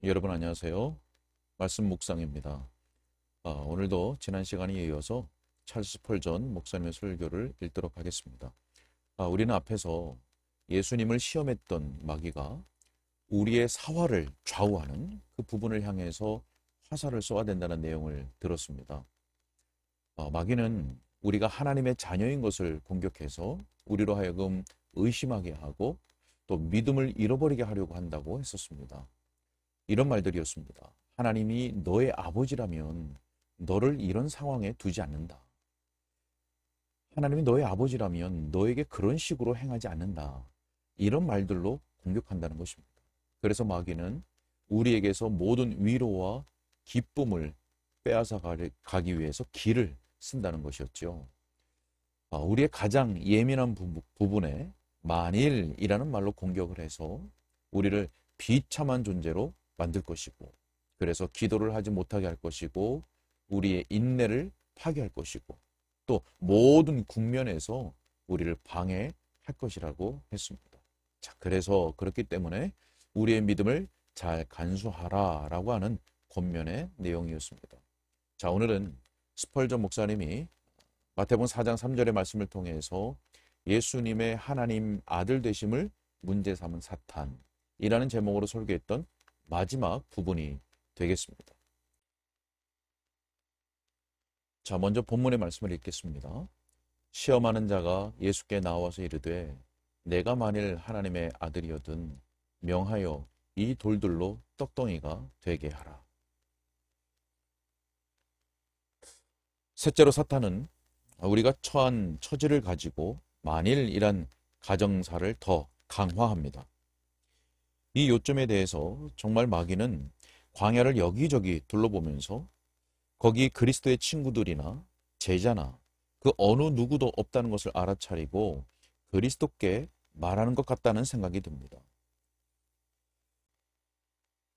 여러분 안녕하세요. 말씀 묵상입니다. 오늘도 지난 시간에 이어서 찰스 스펄전 목사님의 설교를 읽도록 하겠습니다. 우리는 앞에서 예수님을 시험했던 마귀가 우리의 사활을 좌우하는 그 부분을 향해서 화살을 쏘아야 된다는 내용을 들었습니다. 마귀는 우리가 하나님의 자녀인 것을 공격해서 우리로 하여금 의심하게 하고 또 믿음을 잃어버리게 하려고 한다고 했었습니다. 이런 말들이었습니다. 하나님이 너의 아버지라면 너를 이런 상황에 두지 않는다. 하나님이 너의 아버지라면 너에게 그런 식으로 행하지 않는다. 이런 말들로 공격한다는 것입니다. 그래서 마귀는 우리에게서 모든 위로와 기쁨을 빼앗아 가기 위해서 기를 쓴다는 것이었죠. 우리의 가장 예민한 부분에 만일이라는 말로 공격을 해서 우리를 비참한 존재로 만들 것이고, 그래서 기도를 하지 못하게 할 것이고, 우리의 인내를 파괴할 것이고, 또 모든 국면에서 우리를 방해할 것이라고 했습니다. 자, 그래서 그렇기 때문에 우리의 믿음을 잘 간수하라 라고 하는 권면의 내용이었습니다. 자, 오늘은 스펄전 목사님이 마태복음 4장 3절의 말씀을 통해서 예수님의 하나님 아들 되심을 문제 삼은 사탄이라는 제목으로 설교했던 마지막 부분이 되겠습니다. 자, 먼저 본문의 말씀을 읽겠습니다. 시험하는 자가 예수께 나와서 이르되 내가 만일 하나님의 아들이거든 명하여 이 돌들로 떡덩이가 되게 하라. 셋째로 사탄은 우리가 처한 처지를 가지고 만일이란 가정사를 더 강화합니다. 이 요점에 대해서 정말 마귀는 광야를 여기저기 둘러보면서 거기 그리스도의 친구들이나 제자나 그 어느 누구도 없다는 것을 알아차리고 그리스도께 말하는 것 같다는 생각이 듭니다.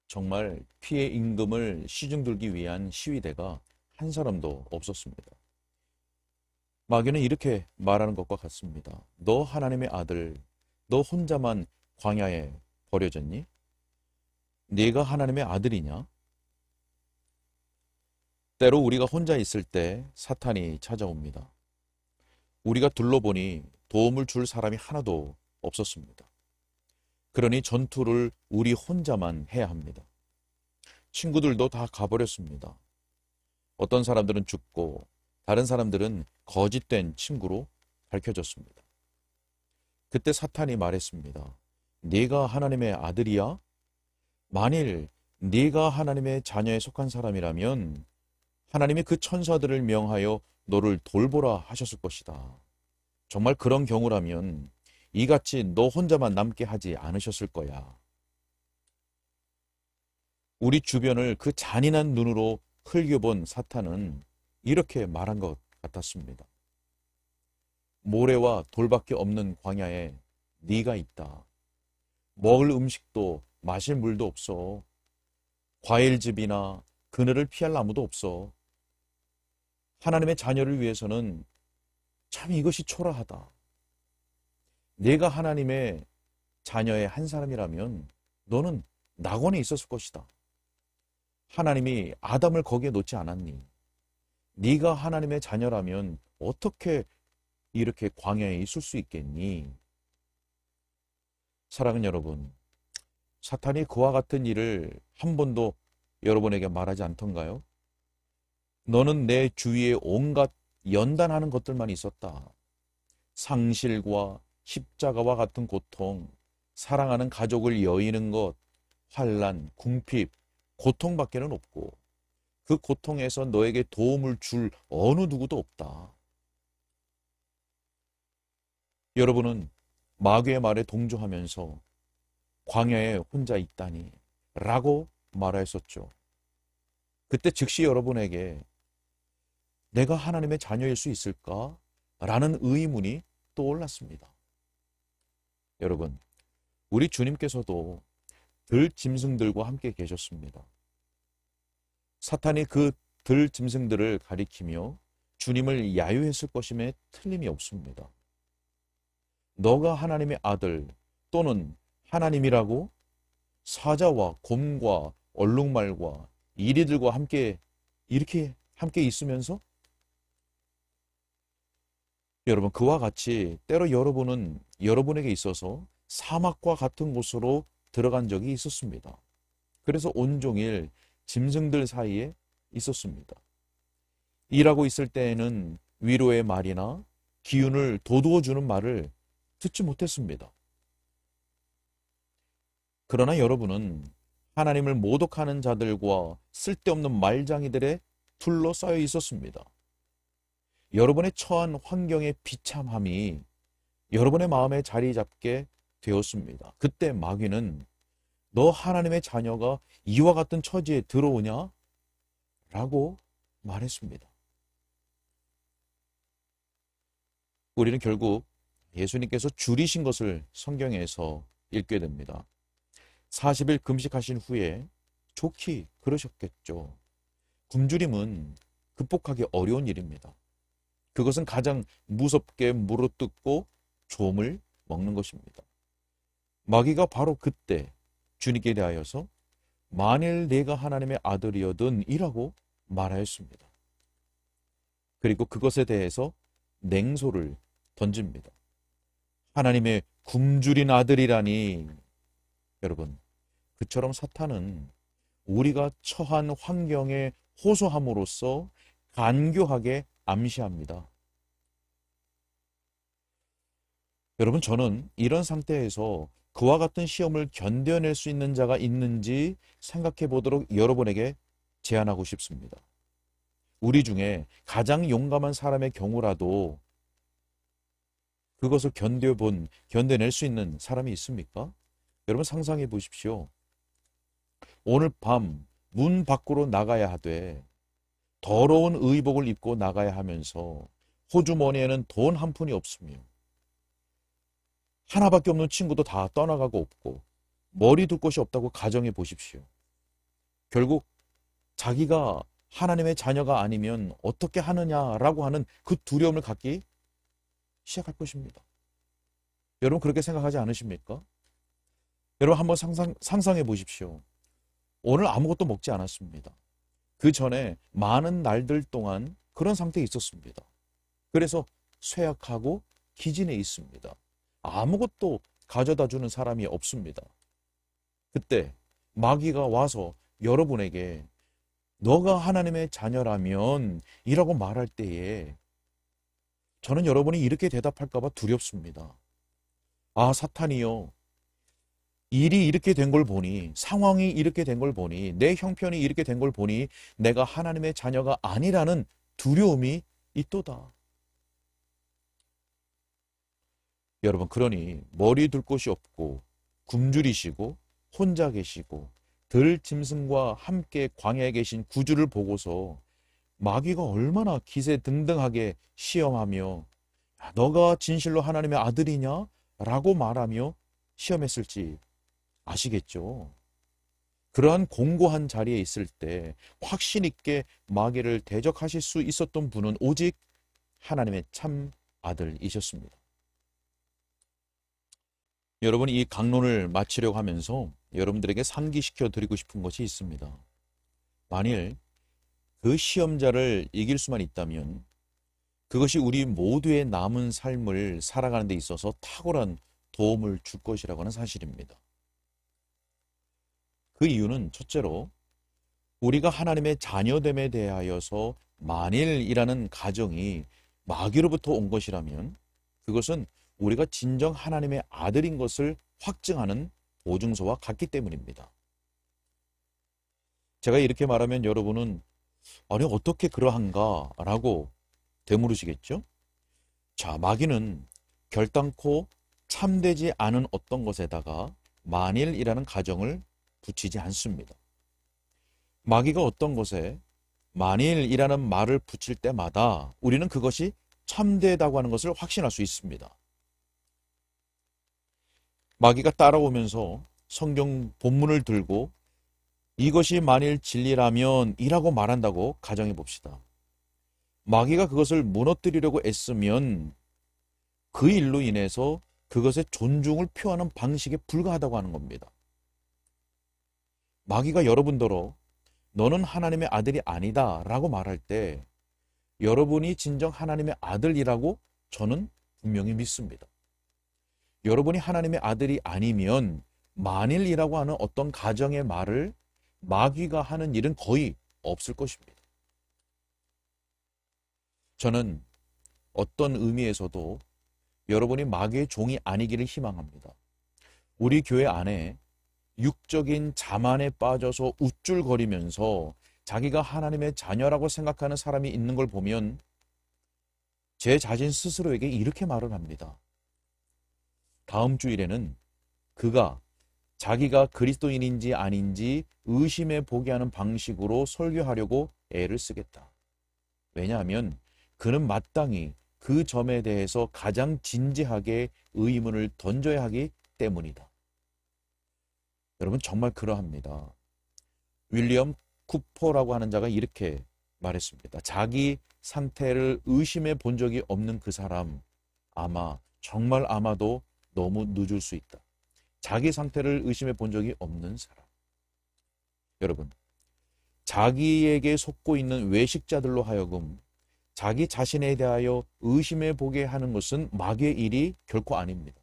정말 피의 임금을 시중들기 위한 시위대가 한 사람도 없었습니다. 마귀는 이렇게 말하는 것과 같습니다. 너 하나님의 아들, 너 혼자만 광야에 버려졌니? 네가 하나님의 아들이냐? 때로 우리가 혼자 있을 때 사탄이 찾아옵니다. 우리가 둘러보니 도움을 줄 사람이 하나도 없었습니다. 그러니 전투를 우리 혼자만 해야 합니다. 친구들도 다 가버렸습니다. 어떤 사람들은 죽고 다른 사람들은 거짓된 친구로 밝혀졌습니다. 그때 사탄이 말했습니다. 네가 하나님의 아들이야? 만일 네가 하나님의 자녀에 속한 사람이라면 하나님이 그 천사들을 명하여 너를 돌보라 하셨을 것이다. 정말 그런 경우라면 이같이 너 혼자만 남게 하지 않으셨을 거야. 우리 주변을 그 잔인한 눈으로 흘겨본 사탄은 이렇게 말한 것 같았습니다. 모래와 돌밖에 없는 광야에 네가 있다. 먹을 음식도 마실 물도 없어. 과일즙이나 그늘을 피할 나무도 없어. 하나님의 자녀를 위해서는 참 이것이 초라하다. 내가 하나님의 자녀의 한 사람이라면 너는 낙원에 있었을 것이다. 하나님이 아담을 거기에 놓지 않았니? 네가 하나님의 자녀라면 어떻게 이렇게 광야에 있을 수 있겠니? 사랑하는 여러분, 사탄이 그와 같은 일을 한 번도 여러분에게 말하지 않던가요? 너는 내 주위에 온갖 연단하는 것들만 있었다. 상실과 십자가와 같은 고통, 사랑하는 가족을 여의는 것, 환난, 궁핍, 고통밖에는 없고 그 고통에서 너에게 도움을 줄 어느 누구도 없다. 여러분은 마귀의 말에 동조하면서 광야에 혼자 있다니 라고 말하였었죠. 그때 즉시 여러분에게 내가 하나님의 자녀일 수 있을까? 라는 의문이 떠올랐습니다. 여러분, 우리 주님께서도 들짐승들과 함께 계셨습니다. 사탄이 그 들짐승들을 가리키며 주님을 야유했을 것임에 틀림이 없습니다. 너가 하나님의 아들 또는 하나님이라고 사자와 곰과 얼룩말과 이리들과 함께 이렇게 함께 있으면서 여러분 그와 같이 때로 여러분은 여러분에게 있어서 사막과 같은 곳으로 들어간 적이 있었습니다. 그래서 온종일 짐승들 사이에 있었습니다. 일하고 있을 때에는 위로의 말이나 기운을 돋우어 주는 말을 듣지 못했습니다. 그러나 여러분은 하나님을 모독하는 자들과 쓸데없는 말장이들에 둘러싸여 있었습니다. 여러분의 처한 환경의 비참함이 여러분의 마음에 자리 잡게 되었습니다. 그때 마귀는 너 하나님의 자녀가 이와 같은 처지에 들어오냐? 라고 말했습니다. 우리는 결국 예수님께서 줄이신 것을 성경에서 읽게 됩니다. 40일 금식하신 후에 좋게 그러셨겠죠. 굶주림은 극복하기 어려운 일입니다. 그것은 가장 무섭게 물어뜯고 좀을 먹는 것입니다. 마귀가 바로 그때 주님께 대하여서 만일 내가 하나님의 아들이어든 이라고 말하였습니다. 그리고 그것에 대해서 냉소를 던집니다. 하나님의 굶주린 아들이라니. 여러분, 그처럼 사탄은 우리가 처한 환경에 호소함으로써 간교하게 암시합니다. 여러분, 저는 이런 상태에서 그와 같은 시험을 견뎌낼 수 있는 자가 있는지 생각해 보도록 여러분에게 제안하고 싶습니다. 우리 중에 가장 용감한 사람의 경우라도 그것을 견뎌낼 수 있는 사람이 있습니까? 여러분 상상해 보십시오. 오늘 밤 문 밖으로 나가야 하되 더러운 의복을 입고 나가야 하면서 호주머니에는 돈 한 푼이 없으며 하나밖에 없는 친구도 다 떠나가고 없고 머리 둘 곳이 없다고 가정해 보십시오. 결국 자기가 하나님의 자녀가 아니면 어떻게 하느냐라고 하는 그 두려움을 갖기 시작할 것입니다. 여러분 그렇게 생각하지 않으십니까? 여러분 한번 상상해 보십시오. 오늘 아무것도 먹지 않았습니다. 그 전에 많은 날들 동안 그런 상태에 있었습니다. 그래서 쇠약하고 기진해 있습니다. 아무것도 가져다 주는 사람이 없습니다. 그때 마귀가 와서 여러분에게 너가 하나님의 자녀라면 이라고 말할 때에 저는 여러분이 이렇게 대답할까 봐 두렵습니다. 아, 사탄이요. 일이 이렇게 된 걸 보니, 상황이 이렇게 된 걸 보니, 내 형편이 이렇게 된 걸 보니 내가 하나님의 자녀가 아니라는 두려움이 있도다. 여러분, 그러니 머리 둘 곳이 없고 굶주리시고 혼자 계시고 들 짐승과 함께 광야에 계신 구주를 보고서 마귀가 얼마나 기세등등하게 시험하며 너가 진실로 하나님의 아들이냐? 라고 말하며 시험했을지 아시겠죠? 그러한 공고한 자리에 있을 때 확신 있게 마귀를 대적하실 수 있었던 분은 오직 하나님의 참 아들이셨습니다. 여러분, 이 강론을 마치려고 하면서 여러분들에게 상기시켜 드리고 싶은 것이 있습니다. 만일 그 시험자를 이길 수만 있다면 그것이 우리 모두의 남은 삶을 살아가는 데 있어서 탁월한 도움을 줄 것이라고 하는 사실입니다. 그 이유는 첫째로 우리가 하나님의 자녀됨에 대하여서 만일이라는 가정이 마귀로부터 온 것이라면 그것은 우리가 진정 하나님의 아들인 것을 확증하는 보증서와 같기 때문입니다. 제가 이렇게 말하면 여러분은 아니 어떻게 그러한가 라고 되물으시겠죠? 자, 마귀는 결단코 참되지 않은 어떤 것에다가 만일이라는 가정을 붙이지 않습니다. 마귀가 어떤 것에 만일이라는 말을 붙일 때마다 우리는 그것이 참되다고 하는 것을 확신할 수 있습니다. 마귀가 따라오면서 성경 본문을 들고 이것이 만일 진리라면 이라고 말한다고 가정해 봅시다. 마귀가 그것을 무너뜨리려고 애쓰면 그 일로 인해서 그것의 존중을 표하는 방식에 불과하다고 하는 겁니다. 마귀가 여러분더러 너는 하나님의 아들이 아니다 라고 말할 때 여러분이 진정 하나님의 아들이라고 저는 분명히 믿습니다. 여러분이 하나님의 아들이 아니면 만일이라고 하는 어떤 가정의 말을 마귀가 하는 일은 거의 없을 것입니다. 저는 어떤 의미에서도 여러분이 마귀의 종이 아니기를 희망합니다. 우리 교회 안에 육적인 자만에 빠져서 우쭐거리면서 자기가 하나님의 자녀라고 생각하는 사람이 있는 걸 보면 제 자신 스스로에게 이렇게 말을 합니다. 다음 주일에는 그가 자기가 그리스도인인지 아닌지 의심해 보게 하는 방식으로 설교하려고 애를 쓰겠다. 왜냐하면 그는 마땅히 그 점에 대해서 가장 진지하게 의문을 던져야 하기 때문이다. 여러분 정말 그러합니다. 윌리엄 쿠퍼라고 하는 자가 이렇게 말했습니다. 자기 상태를 의심해 본 적이 없는 그 사람 정말 아마도 너무 늦을 수 있다. 자기 상태를 의심해 본 적이 없는 사람. 여러분, 자기에게 속고 있는 외식자들로 하여금 자기 자신에 대하여 의심해 보게 하는 것은 마귀의 일이 결코 아닙니다.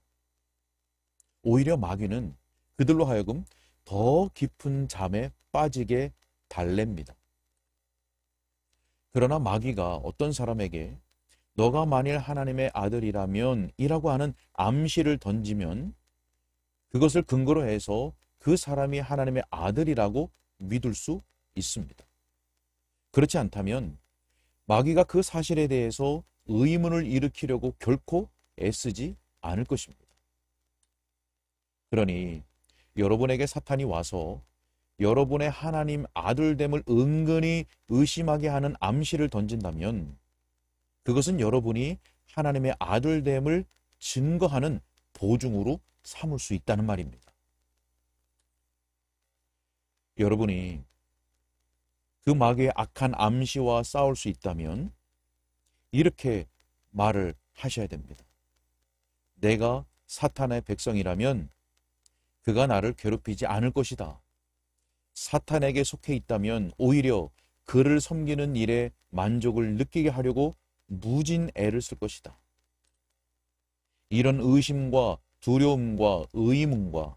오히려 마귀는 그들로 하여금 더 깊은 잠에 빠지게 달랩니다. 그러나 마귀가 어떤 사람에게 너가 만일 하나님의 아들이라면 이라고 하는 암시를 던지면 그것을 근거로 해서 그 사람이 하나님의 아들이라고 믿을 수 있습니다. 그렇지 않다면 마귀가 그 사실에 대해서 의문을 일으키려고 결코 애쓰지 않을 것입니다. 그러니 여러분에게 사탄이 와서 여러분의 하나님 아들됨을 은근히 의심하게 하는 암시를 던진다면 그것은 여러분이 하나님의 아들됨을 증거하는 보증으로 삼을 수 있다는 말입니다. 여러분이 그 마귀의 악한 암시와 싸울 수 있다면 이렇게 말을 하셔야 됩니다. 내가 사탄의 백성이라면 그가 나를 괴롭히지 않을 것이다. 사탄에게 속해 있다면 오히려 그를 섬기는 일에 만족을 느끼게 하려고 무진 애를 쓸 것이다. 이런 의심과 두려움과 의문과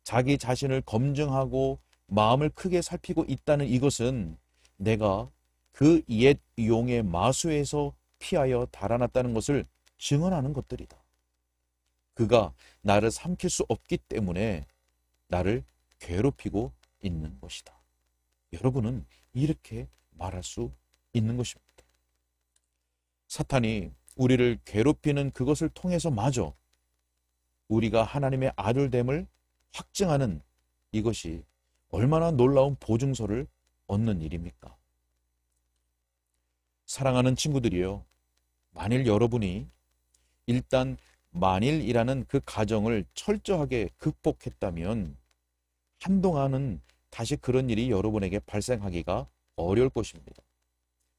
자기 자신을 검증하고 마음을 크게 살피고 있다는 이것은 내가 그 옛 용의 마수에서 피하여 달아났다는 것을 증언하는 것들이다. 그가 나를 삼킬 수 없기 때문에 나를 괴롭히고 있는 것이다. 여러분은 이렇게 말할 수 있는 것입니다. 사탄이 우리를 괴롭히는 그것을 통해서 마저 우리가 하나님의 아들됨을 확증하는 이것이 얼마나 놀라운 보증서를 얻는 일입니까? 사랑하는 친구들이요, 만일 여러분이 일단 만일이라는 그 가정을 철저하게 극복했다면 한동안은 다시 그런 일이 여러분에게 발생하기가 어려울 것입니다.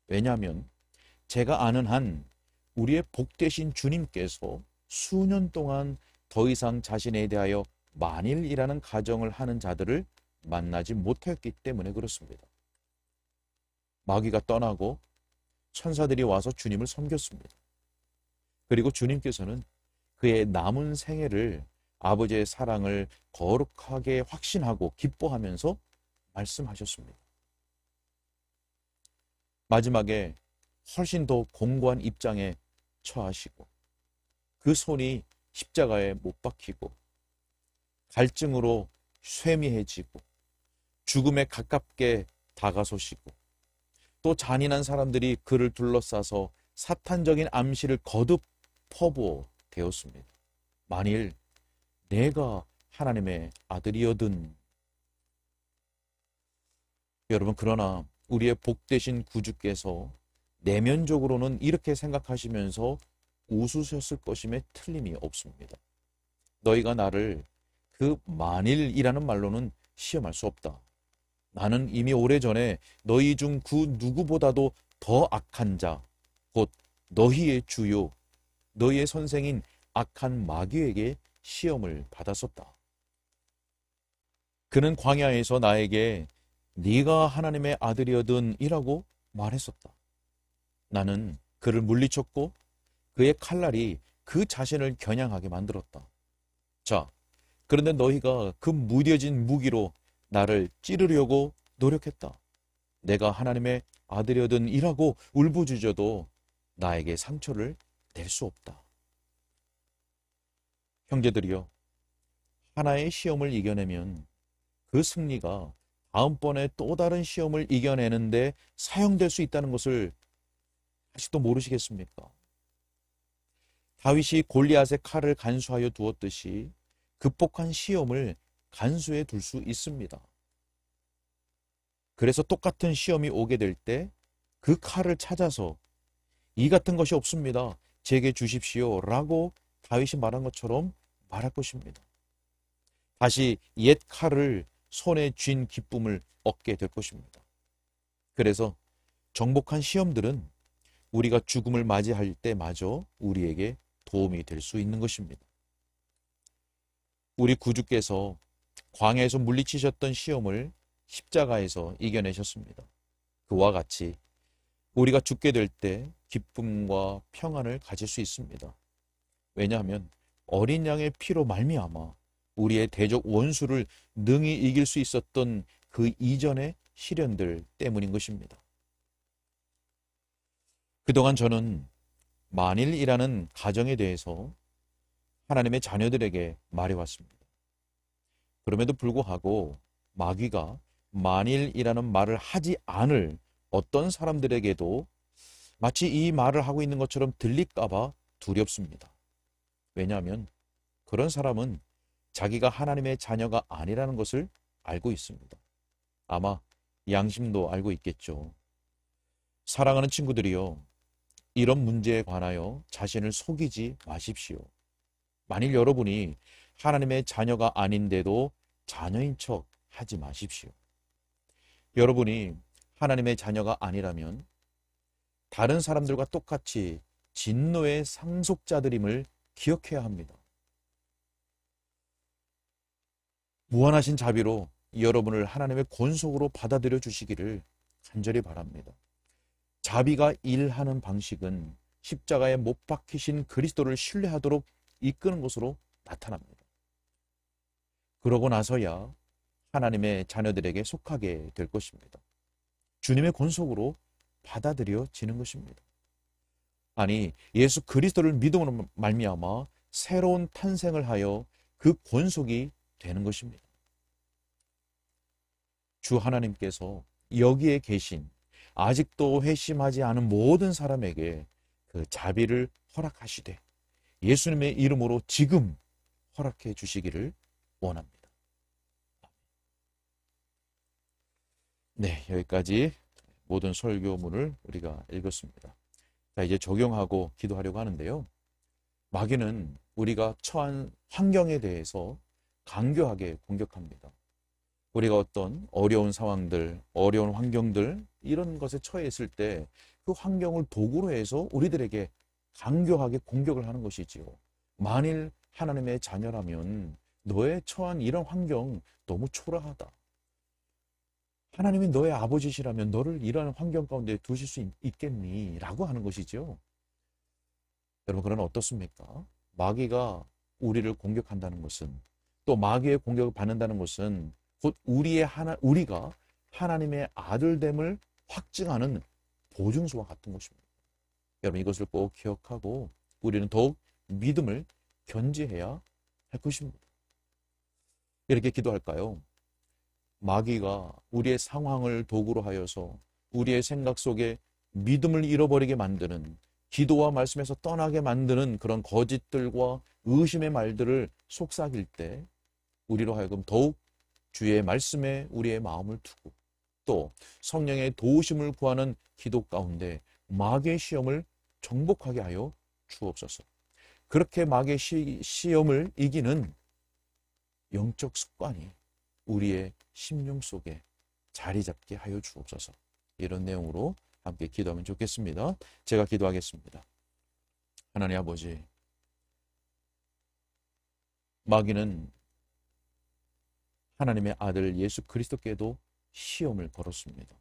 왜냐하면 제가 아는 한 우리의 복되신 주님께서 수년 동안 더 이상 자신에 대하여 만일이라는 가정을 하는 자들을 만나지 못했기 때문에 그렇습니다. 마귀가 떠나고 천사들이 와서 주님을 섬겼습니다. 그리고 주님께서는 그의 남은 생애를 아버지의 사랑을 거룩하게 확신하고 기뻐하면서 말씀하셨습니다. 마지막에 훨씬 더 공고한 입장에 처하시고 그 손이 십자가에 못 박히고 갈증으로 쇠미해지고 죽음에 가깝게 다가서시고 또 잔인한 사람들이 그를 둘러싸서 사탄적인 암시를 거듭 퍼부어 되었습니다. 만일 내가 하나님의 아들이어든. 여러분, 그러나 우리의 복되신 구주께서 내면적으로는 이렇게 생각하시면서 웃으셨을 것임에 틀림이 없습니다. 너희가 나를 그 만일이라는 말로는 시험할 수 없다. 나는 이미 오래전에 너희 중 그 누구보다도 더 악한 자, 곧 너희의 주요, 너희의 선생인 악한 마귀에게 시험을 받았었다. 그는 광야에서 나에게 네가 하나님의 아들이거든 이라고 말했었다. 나는 그를 물리쳤고 그의 칼날이 그 자신을 겨냥하게 만들었다. 자, 그런데 너희가 그 무뎌진 무기로 나를 찌르려고 노력했다. 내가 하나님의 아들이거든 이라고 울부짖어도 나에게 상처를 낼 수 없다. 형제들이여, 하나의 시험을 이겨내면 그 승리가 다음번에 또 다른 시험을 이겨내는데 사용될 수 있다는 것을 아직도 모르시겠습니까? 다윗이 골리앗의 칼을 간수하여 두었듯이 극복한 시험을 간수해 둘 수 있습니다. 그래서 똑같은 시험이 오게 될 때 그 칼을 찾아서 이 같은 것이 없습니다. 제게 주십시오. 라고 다윗이 말한 것처럼 말할 것입니다. 다시 옛 칼을 손에 쥔 기쁨을 얻게 될 것입니다. 그래서 정복한 시험들은 우리가 죽음을 맞이할 때마저 우리에게 도움이 될 수 있는 것입니다. 우리 구주께서 광야에서 물리치셨던 시험을 십자가에서 이겨내셨습니다. 그와 같이 우리가 죽게 될 때 기쁨과 평안을 가질 수 있습니다. 왜냐하면 어린 양의 피로 말미암아 우리의 대적 원수를 능히 이길 수 있었던 그 이전의 시련들 때문인 것입니다. 그동안 저는 만일이라는 가정에 대해서 하나님의 자녀들에게 말해왔습니다. 그럼에도 불구하고 마귀가 만일이라는 말을 하지 않을 어떤 사람들에게도 마치 이 말을 하고 있는 것처럼 들릴까봐 두렵습니다. 왜냐하면 그런 사람은 자기가 하나님의 자녀가 아니라는 것을 알고 있습니다. 아마 양심도 알고 있겠죠. 사랑하는 친구들이요, 이런 문제에 관하여 자신을 속이지 마십시오. 만일 여러분이 하나님의 자녀가 아닌데도 자녀인 척 하지 마십시오. 여러분이 하나님의 자녀가 아니라면 다른 사람들과 똑같이 진노의 상속자들임을 기억해야 합니다. 무한하신 자비로 여러분을 하나님의 권속으로 받아들여 주시기를 간절히 바랍니다. 자비가 일하는 방식은 십자가에 못 박히신 그리스도를 신뢰하도록 이끄는 것으로 나타납니다. 그러고 나서야 하나님의 자녀들에게 속하게 될 것입니다. 주님의 권속으로 받아들여지는 것입니다. 아니, 예수 그리스도를 믿음으로 말미암아 새로운 탄생을 하여 그 권속이 되는 것입니다. 주 하나님께서 여기에 계신 아직도 회심하지 않은 모든 사람에게 그 자비를 허락하시되 예수님의 이름으로 지금 허락해 주시기를 원합니다. 네, 여기까지 모든 설교문을 우리가 읽었습니다. 자, 이제 적용하고 기도하려고 하는데요. 마귀는 우리가 처한 환경에 대해서 강교하게 공격합니다. 우리가 어떤 어려운 상황들, 어려운 환경들, 이런 것에 처해 있을 때 그 환경을 도구로 해서 우리들에게 강교하게 공격을 하는 것이지요. 만일 하나님의 자녀라면 너의 처한 이런 환경 너무 초라하다. 하나님이 너의 아버지시라면 너를 이러한 환경 가운데 두실 수 있겠니? 라고 하는 것이죠. 여러분, 그러나 어떻습니까? 마귀가 우리를 공격한다는 것은, 또 마귀의 공격을 받는다는 것은 곧 우리가 하나님의 아들됨을 확증하는 보증서와 같은 것입니다. 여러분, 이것을 꼭 기억하고 우리는 더욱 믿음을 견지해야 할 것입니다. 이렇게 기도할까요? 마귀가 우리의 상황을 도구로 하여서 우리의 생각 속에 믿음을 잃어버리게 만드는, 기도와 말씀에서 떠나게 만드는 그런 거짓들과 의심의 말들을 속삭일 때 우리로 하여금 더욱 주의 말씀에 우리의 마음을 두고 또 성령의 도우심을 구하는 기도 가운데 마귀의 시험을 정복하게 하여 주옵소서. 그렇게 마귀의 시험을 이기는 영적 습관이 우리의 심령 속에 자리 잡게 하여 주옵소서. 이런 내용으로 함께 기도하면 좋겠습니다. 제가 기도하겠습니다. 하나님 아버지, 마귀는 하나님의 아들 예수 그리스도께도 시험을 걸었습니다.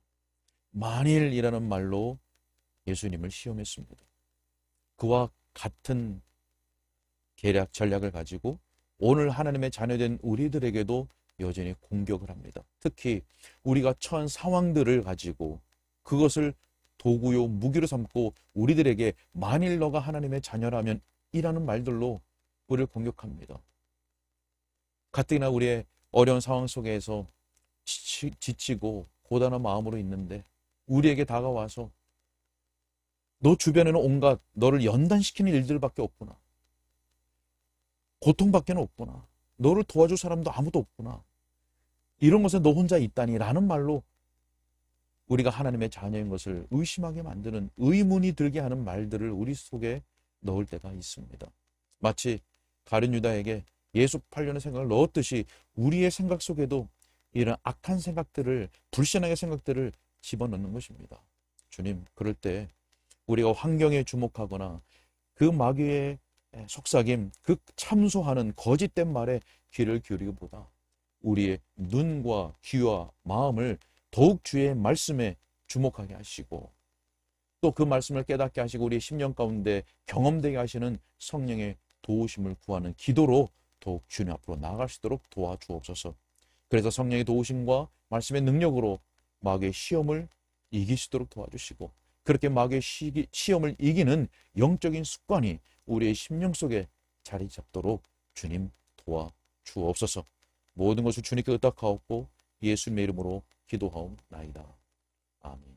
만일이라는 말로 예수님을 시험했습니다. 그와 같은 계략 전략을 가지고 오늘 하나님의 자녀된 우리들에게도 여전히 공격을 합니다. 특히 우리가 처한 상황들을 가지고 그것을 도구요 무기로 삼고 우리들에게 만일 너가 하나님의 자녀라면 이라는 말들로 우리를 공격합니다. 가뜩이나 우리의 어려운 상황 속에서 지치고 고단한 마음으로 있는데 우리에게 다가와서 너 주변에는 온갖 너를 연단시키는 일들밖에 없구나. 고통밖에 없구나. 너를 도와줄 사람도 아무도 없구나. 이런 것에 너 혼자 있다니 라는 말로 우리가 하나님의 자녀인 것을 의심하게 만드는 의문이 들게 하는 말들을 우리 속에 넣을 때가 있습니다. 마치 가룟 유다에게 예수 팔려는 생각을 넣었듯이 우리의 생각 속에도 이런 악한 생각들을, 불신앙의 생각들을 집어넣는 것입니다. 주님, 그럴 때 우리가 환경에 주목하거나 그 마귀의 속삭임, 그 참소하는 거짓된 말에 귀를 기울이기보다 우리의 눈과 귀와 마음을 더욱 주의 말씀에 주목하게 하시고 또 그 말씀을 깨닫게 하시고 우리의 심령 가운데 경험되게 하시는 성령의 도우심을 구하는 기도로 더욱 주님 앞으로 나아갈 수 있도록 도와주옵소서. 그래서 성령의 도우심과 말씀의 능력으로 마귀의 시험을 이길 수 있도록 도와주시고 그렇게 마귀의 시험을 이기는 영적인 습관이 우리의 심령 속에 자리 잡도록 주님 도와주옵소서. 모든 것을 주님께 의탁하옵고 예수님의 이름으로 기도하옵나이다. 아멘.